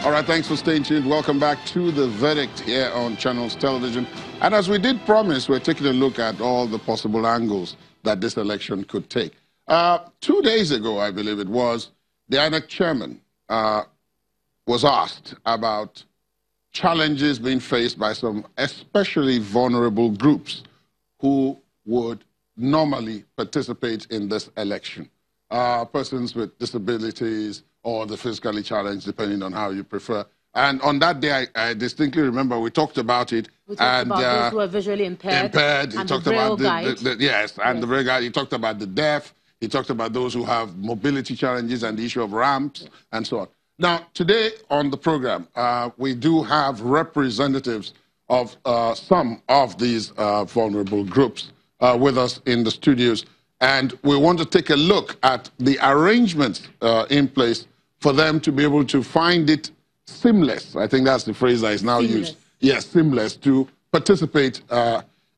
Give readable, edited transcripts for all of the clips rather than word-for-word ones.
All right, thanks for staying tuned. Welcome back to The Verdict here on Channels Television. And as we did promise, we're taking a look at all the possible angles that this election could take. 2 days ago, I believe it was, the INEC chairman was asked about challenges being faced by some especially vulnerable groups who would normally participate in this election. Persons with disabilities or the physically challenged, depending on how you prefer. And on that day, I distinctly remember we talked about it. We talked about those who are visually impaired. He talked about the Braille guide. He talked about the deaf. He talked about those who have mobility challenges and the issue of ramps and so on. Now, today on the program, we do have representatives of some of these vulnerable groups with us in the studios. And we want to take a look at the arrangements in place for them to be able to find it seamless. I think that's the phrase that is now used. Yes, seamless to participate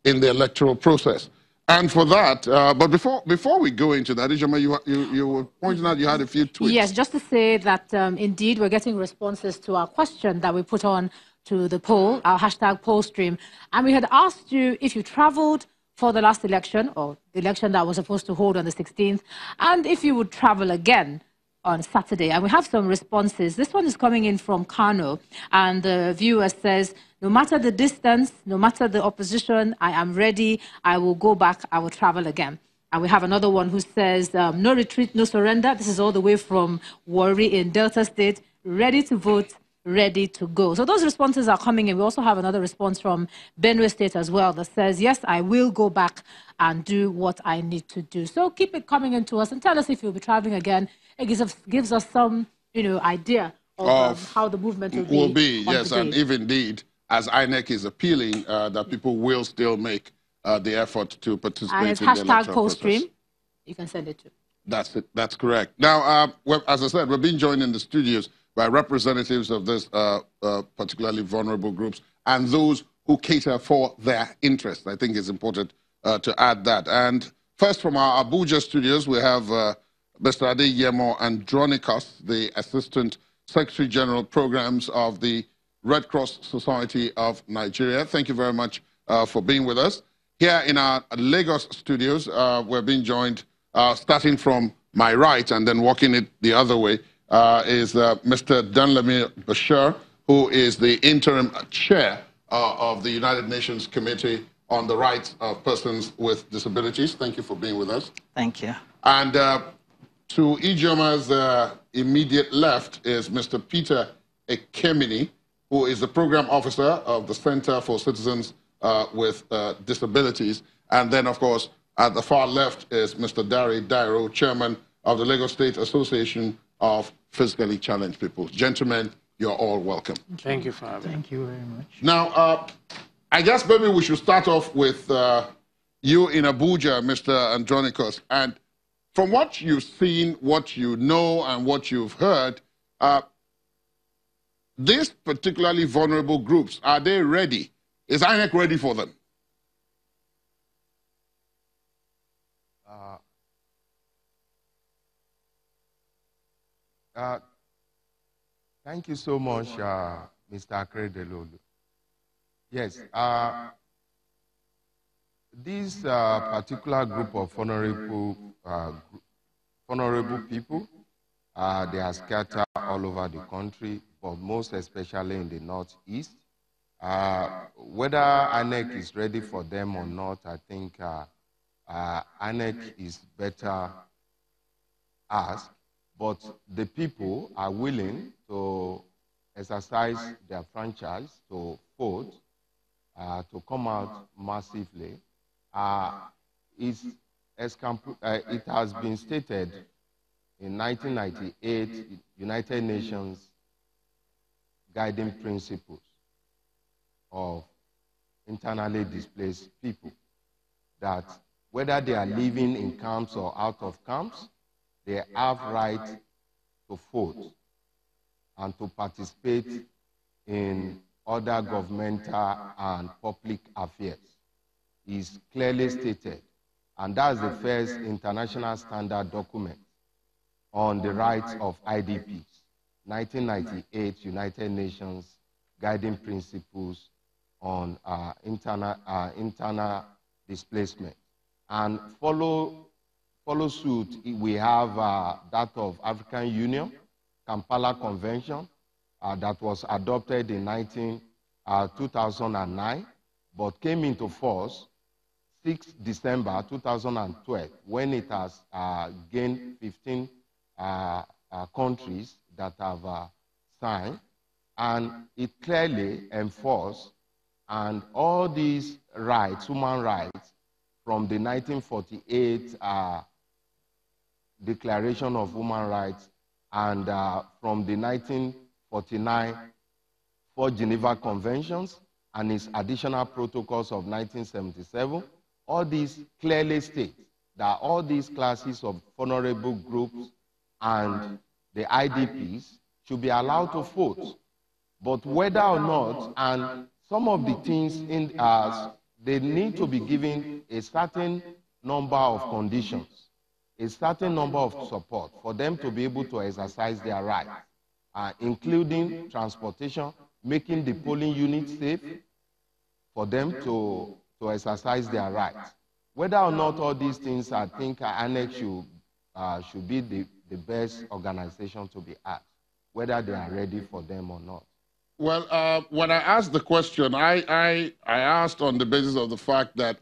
in the electoral process. And for that, but before we go into that, Ijoma, you were pointing out you had a few tweets. Yes, just to say that indeed we're getting responses to our question that we put on to the poll, our hashtag poll stream. And we had asked you if you traveled for the last election, or the election that was supposed to hold on the 16th, and if you would travel again on Saturday. And we have some responses. This one is coming in from Kano, and the viewer says, no matter the distance, no matter the opposition, I am ready, I will go back, I will travel again. And we have another one who says, no retreat, no surrender. This is all the way from Warri in Delta State, ready to vote, ready to go. So those responses are coming in. We also have another response from Benue State as well that says, yes, I will go back and do what I need to do. So keep it coming into us and tell us if you'll be traveling again. It gives us some, idea of how the movement will be. Yes, and if indeed, as INEC is appealing, that people will still make the effort to participate in the electoral process. Hashtag poll stream. You can send it to. That's it. That's correct. Now, as I said, we're being joined in the studios by representatives of this particularly vulnerable groups and those who cater for their interests. I think it's important to add that. And first, from our Abuja studios, we have Mr. Adeyemo Andronicus, the Assistant Secretary General Programs of the Red Cross Society of Nigeria. Thank you very much for being with us. Here in our Lagos studios, we're being joined, starting from my right and then walking it the other way, is Mr. Danlami Bashir, who is the interim chair of the United Nations Committee on the Rights of Persons with Disabilities. Thank you for being with us. Thank you. And to Ijoma's immediate left is Mr. Peter Ekemini, who is the program officer of the Center for Citizens with Disabilities. And then, of course, at the far left is Mr. Dari Dairo, chairman of the Lagos State Association of Physically Challenged People. Gentlemen, you're all welcome. Thank you for having me. Thank you very much. Now, I guess maybe we should start off with you in Abuja, Mr. Andronicus. And from what you've seen, what you know, and what you've heard, these particularly vulnerable groups, are they ready? Is INEC ready for them? Thank you so much, Mr. Akredelolu. Yes, this particular group of vulnerable people, they are scattered all over the country, but most especially in the Northeast. Whether INEC is ready for them or not, I think INEC is better asked. But the people are willing to exercise their franchise, to vote, to come out massively. It has been stated in 1998, United Nations guiding principles of internally displaced people, that whether they are living in camps or out of camps, they have right to vote and to participate in other governmental and public affairs. Is clearly stated, and that's the first international standard document on the rights of IDPs. 1998 United Nations Guiding Principles on internal displacement. And follow suit, we have that of African Union, Kampala Convention, that was adopted in 2009, but came into force 6 December 2012, when it has gained 15 countries that have signed, and it clearly enforced, and all these rights, human rights, from the 1948 Declaration of Human Rights and from the 1949 4 Geneva Conventions and its additional protocols of 1977, all these clearly state that all these classes of vulnerable groups and the IDPs should be allowed to vote. But whether or not, and some of the things in they need to be given a certain number of conditions, a certain number of support for them to be able to exercise their rights, including transportation, making the polling units safe for them to exercise their rights. Whether or not all these things, I think INEC should be the best organization to be asked, whether they are ready for them or not. Well, when I asked the question, I asked on the basis of the fact that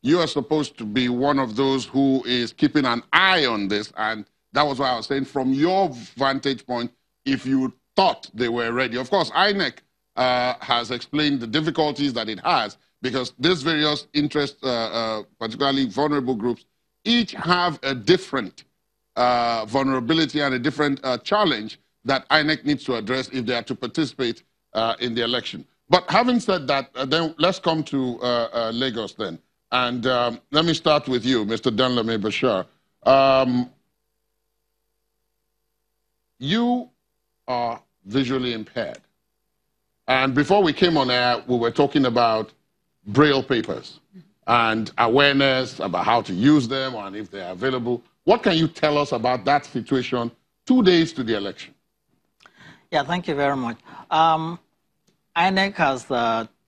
you are supposed to be one of those who is keeping an eye on this, and that was why I was saying, from your vantage point, if you thought they were ready. Of course, INEC has explained the difficulties that it has, because these various interests, particularly vulnerable groups, each have a different vulnerability and a different challenge that INEC needs to address if they are to participate in the election. But having said that, then let's come to Lagos then. And let me start with you, Mr. Danlami Bashir. You are visually impaired. And before we came on air, we were talking about Braille papers and awareness about how to use them and if they're available. What can you tell us about that situation 2 days to the election? Yeah, thank you very much. INEC has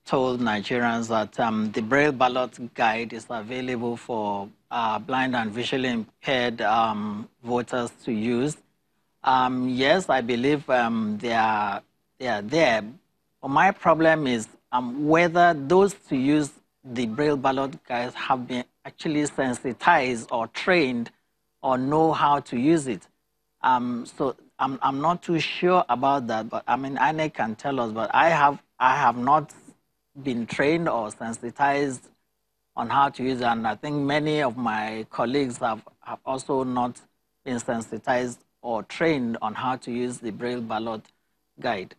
told Nigerians that the Braille ballot guide is available for blind and visually impaired voters to use. Yes, I believe they are there. But my problem is whether those to use the Braille ballot guides have been actually sensitized or trained or know how to use it. So I'm not too sure about that, but I mean, INEC can tell us, but I have not been trained or sensitized on how to use it, and I think many of my colleagues have also not been sensitized or trained on how to use the Braille ballot guide.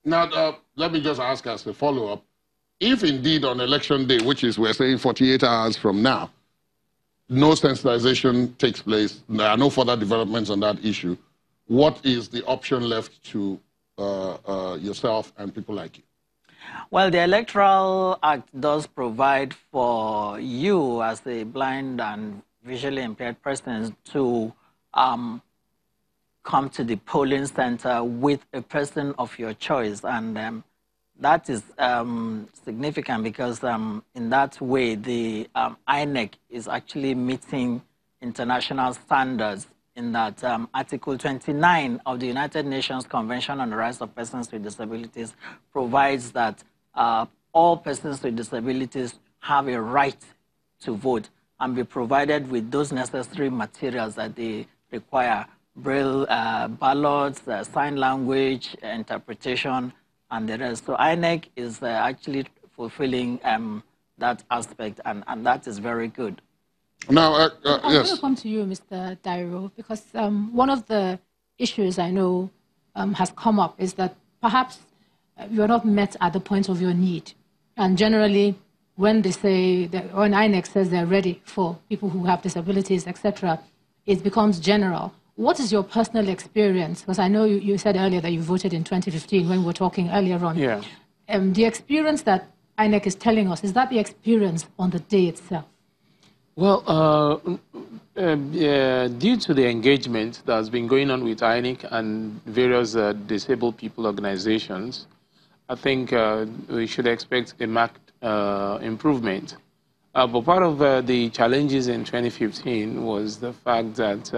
Now, let me just ask as a follow-up. If indeed on election day, which is, we're saying 48 hours from now, no sensitization takes place, there are no further developments on that issue, what is the option left to yourself and people like you? Well, the Electoral Act does provide for you as a blind and visually impaired person to come to the polling center with a person of your choice. And that is significant because in that way, the INEC is actually meeting international standards in that Article 29 of the United Nations Convention on the Rights of Persons with Disabilities provides that all persons with disabilities have a right to vote and be provided with those necessary materials that they require: Braille ballots, sign language, interpretation, and the rest. So INEC is actually fulfilling that aspect, and that is very good. Now, I'm yes. going to come to you, Mr. Dairo, because one of the issues I know has come up is that perhaps you are not met at the point of your need. And generally, when they say, when INEC says they're ready for people who have disabilities, etc., it becomes general. What is your personal experience? Because I know you said earlier that you voted in 2015 when we were talking earlier on. Yeah. The experience that INEC is telling us, is that the experience on the day itself? Well, due to the engagement that has been going on with INEC and various disabled people organizations, I think we should expect a marked improvement. But part of the challenges in 2015 was the fact that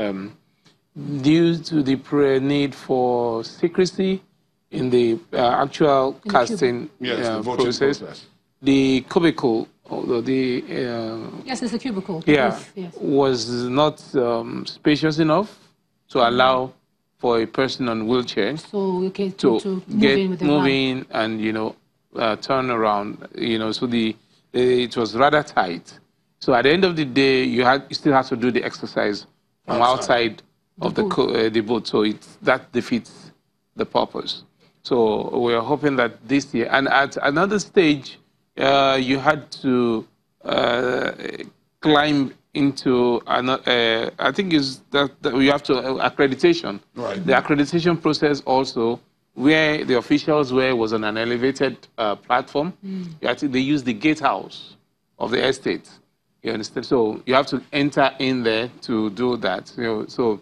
due to the need for secrecy in the actual casting process, the cubicle, although the yes, it's a cubicle. Yeah, yes, was not spacious enough to allow for a person on wheelchair to move in and turn around. So it was rather tight. So at the end of the day, you still have to do the exercise from outside of the boat. So that defeats the purpose. So we are hoping that this year, and at another stage, you had to climb into, I think is that we have to accreditation. Right. The accreditation process also, where the officials was on an elevated platform. They use the gatehouse of the estate. You understand? So you have to enter in there to do that. So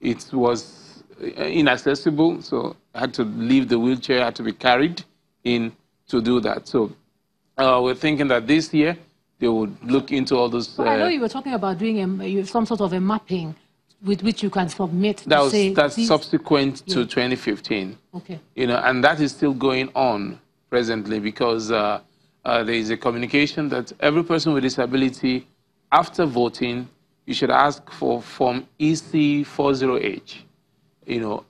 it was inaccessible. So I had to leave the wheelchair, had to be carried in to do that. So we're thinking that this year they would look into all those. I know you were talking about doing some sort of a mapping with which you can submit. That's subsequent to 2015. Okay. And that is still going on presently because there is a communication that every person with disability, after voting, you should ask for Form EC40H.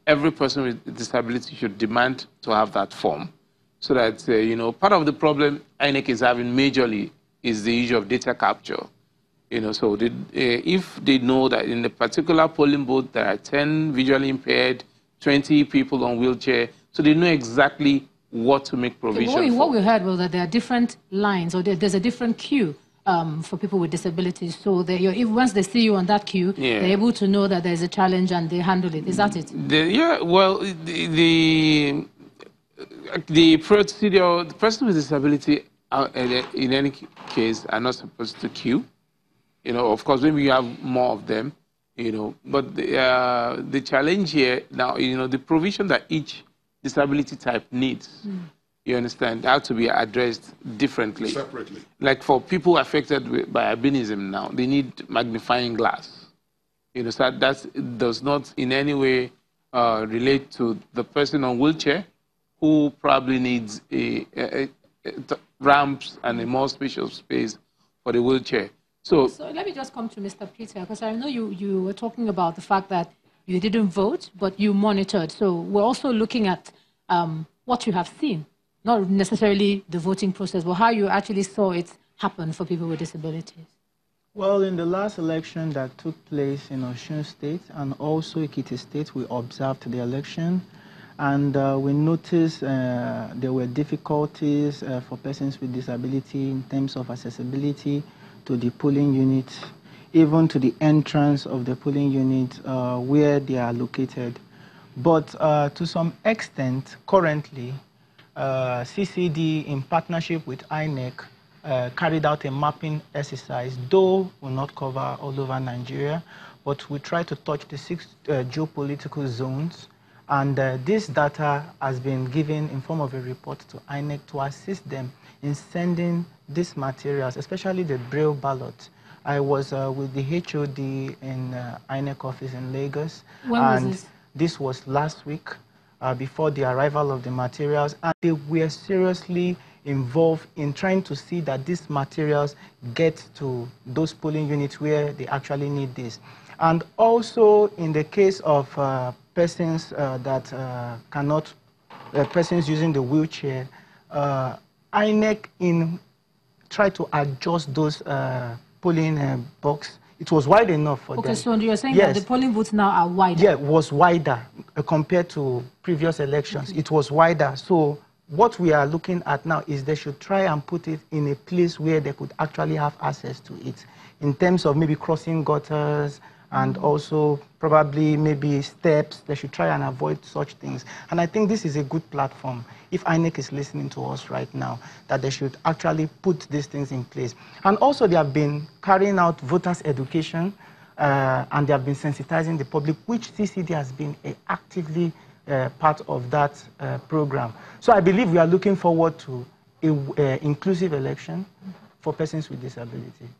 Every person with disability should demand to have that form. So that, part of the problem INEC is having majorly is the issue of data capture. So if they know that in a particular polling booth there are 10 visually impaired, 20 people on wheelchair, so they know exactly what to make provision for. What we heard was that there are different lines, or there's a different queue for people with disabilities. So once they see you on that queue, they're able to know that there's a challenge and they handle it. Is that it? The procedure, the person with disability, in any case, are not supposed to queue. Of course, maybe you have more of them, but the challenge here now, the provision that each disability type needs, you understand, have to be addressed differently. Separately. Like for people affected by albinism now, they need magnifying glass. So that does not in any way relate to the person on wheelchair who probably needs ramps and a more spacious space for the wheelchair. So let me just come to Mr. Peter, because I know you were talking about the fact that you didn't vote, but you monitored. So we're also looking at what you have seen, not necessarily the voting process, but how you actually saw it happen for people with disabilities. Well, in the last election that took place in Osun State and also Ekiti State, we observed the election. And we noticed there were difficulties for persons with disability in terms of accessibility to the polling unit, even to the entrance of the polling unit where they are located. But to some extent, currently, CCD, in partnership with INEC, carried out a mapping exercise, though will not cover all over Nigeria, but we try to touch the 6 geopolitical zones. And this data has been given in form of a report to INEC to assist them in sending these materials, especially the Braille ballot. I was with the HOD in INEC office in Lagos. When was this? This was last week, before the arrival of the materials. And they were seriously involved in trying to see that these materials get to those polling units where they actually need this. And also in the case of persons that cannot, persons using the wheelchair, INEC tried to adjust those polling box. It was wide enough for them. Okay, so you're saying that the polling booths now are wider? Yeah, it was wider compared to previous elections. It was wider. So what we are looking at now is they should try and put it in a place where they could actually have access to it, in terms of maybe crossing gutters and also probably maybe steps. They should try and avoid such things. And I think this is a good platform, if INEC is listening to us right now, that they should actually put these things in place. And also they have been carrying out voters' education, and they have been sensitizing the public, which CCD has been actively part of that program. So I believe we are looking forward to an inclusive election for persons with disability.